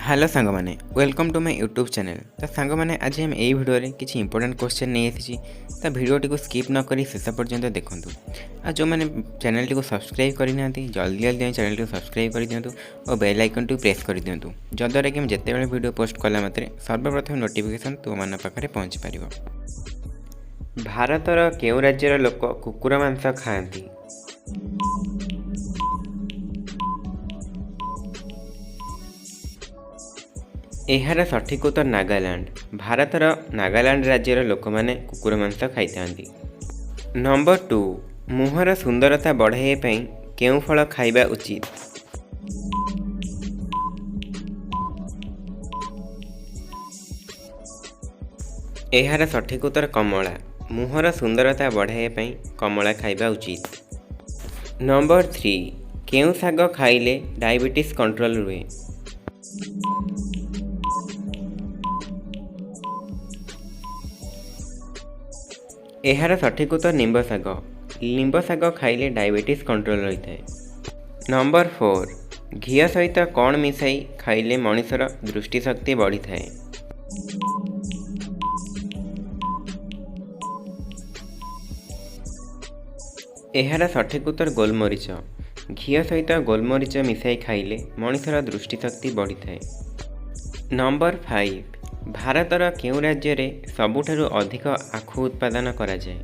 Hello सांग मैंने welcome to my YouTube channel. तो सांग मैंने आज हम यही वीडियो रे किसी इंपोर्टेंट क्वेश्चन नहीं आसी तो वीडियो को स्किप न करी शेष पर्यंत देखूँ। आ जो मैंने चैनल टी सब्सक्राइब करना जल्दी जल्दी चैनल टी सब्सक्राइब कर दिंतु और बेल आइकन टी प्रेस कर दिंतु जद्वारा कि जिते बड़े वीडियो पोस्ट कला मात्रे सर्वप्रथम नोटिफिकेशन तुम मान पाखे पहुँच पार। भारतर केउं राज्यर लोक कुकुर मांस खाती? एहार सठिक उत्तर नागालैंड। भारतर नागालैंड राज्यर लोक मैंने कुकुर मांस खाई। नंबर 2, मुहर सुंदरता बढ़ाइबा केउं फल खाइबा उचित? एहार सठिक उत्तर कमला। मुहर सुंदरता बढ़ाइबा कमला खाइबा उचित। नंबर 3, केउं शाग खाइले डायबिटीज कंट्रोल रुहे? एहार सठिक उत्तर निम्ब शाग। निम्ब शाग खाइले डायबिटीज कंट्रोल रही है। नंबर 4, घी सहित कौन मिसाई खाइले मनुष्यर दृष्टिशक्ति बढ़ी थाए? एहार सठिक उत्तर गोलमरीच। घी सहित गोलमरीच मिसाई खाइले मनुष्यर दृष्टिशक्ति बढ़ी थाए। नंबर 5, भारतर केउं राज्य रे सबुठारु अधिक आखु उत्पादन करा जाए?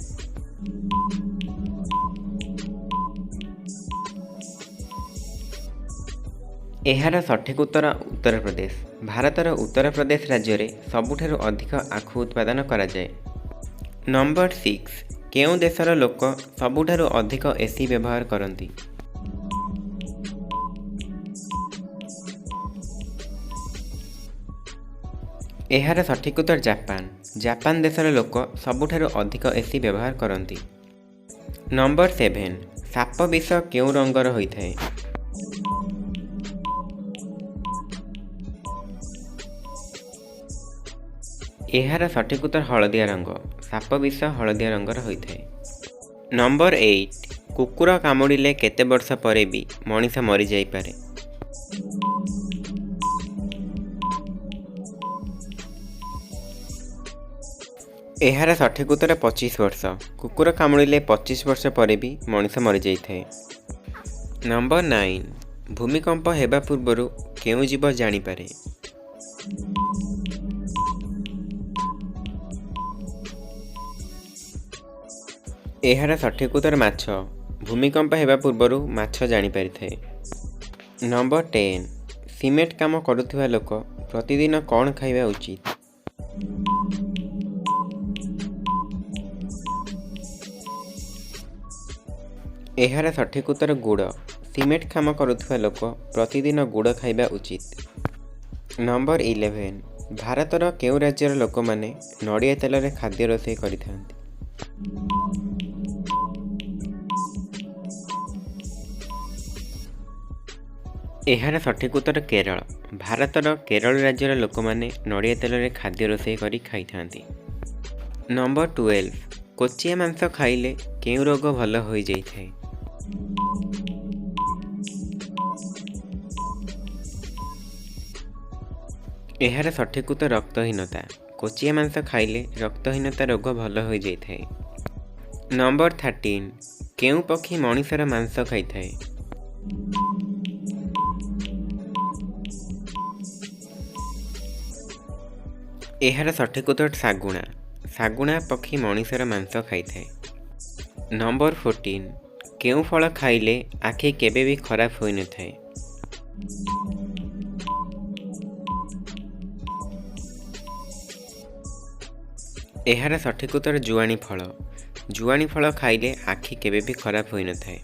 एहार सठिक उत्तर उत्तर प्रदेश। भारतर उत्तर प्रदेश राज्य रे सबुठारु अधिक आखु उत्पादन करा जाए। नंबर 6, केउं देशर लोक सबुठारु अधिक एसी व्यवहार करती? एहार सठिक उत्तर जापान। जापान देशर लोक सबुठारु अधिक एसी व्यवहार करती। नंबर 7, साप विष केउं रंगर होइथाए? एहार सठिक उत्तर हलदिया रंग। साप विष हलदिया रंगर होइथाए। नंबर 8, कुकुर कामुड़िले केते वर्ष परे भी मनीष मरी जाई पारे? एहार सठिक उत्तर 25 वर्ष। कुकुर कामुड़िले 25 वर्ष परे भी मनीष मरी जाई थाए। नंबर 9, भूमिकंप हेबा पूर्वरु केउं जीव जानी पारे? एहार सठिक उत्तर माछ। भूमिकंप हेबा पूर्वरु माछ जानी पारि थाए। नंबर 10, सिमेंट काम करुथिबा लोक प्रतिदिन कौन खाइबा उचित? एहार सठिक उत्तर गुड़। सिमेंट काम करुथिबा लोक प्रतिदिन गुड़ खाइबा उचित। नंबर 11, भारतर केउं राज्यर लोक माने नड़िया तेल रे खाद्य रोषेई करिथांती? एहार सठिक उत्तर केरल। भारतर केरल राज्यर लोक माने नड़िया तेल रे खाद्य रोषेई करी खाइथांती। नंबर 12, कोचिया मांस खाइले केउं रोग भल होई जाइथाए? एहार सठिक उत्तर रक्तहीनता। कोचिया मांस खाइले रक्तहीनता रोग भल होई जाइथाए। नंबर 13, केउं पक्षी मनुष्यर मांस खाइथाए? एहार सठिक उत्तर शागुणा। शागुणा पक्षी मनुष्यर मांस खाइथाए। नंबर 14, केउं फल खाइले आखि केबे भी खराब होई न थाए? एहार सठिक उत्तर जुआणी फल। जुआणी फल खाइले आखि केबे भी खराब होई न थाए।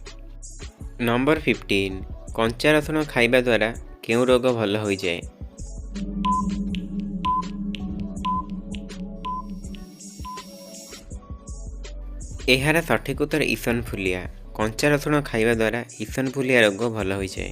नंबर 15, कंचा रसुण खाइबा द्वारा केउं रोग भल होई जाए? एहार सठिक उत्तर ईसनफुलिया। कंचा रसुण खाइबा द्वारा ईसनफुलिया रोग भल होई जाए।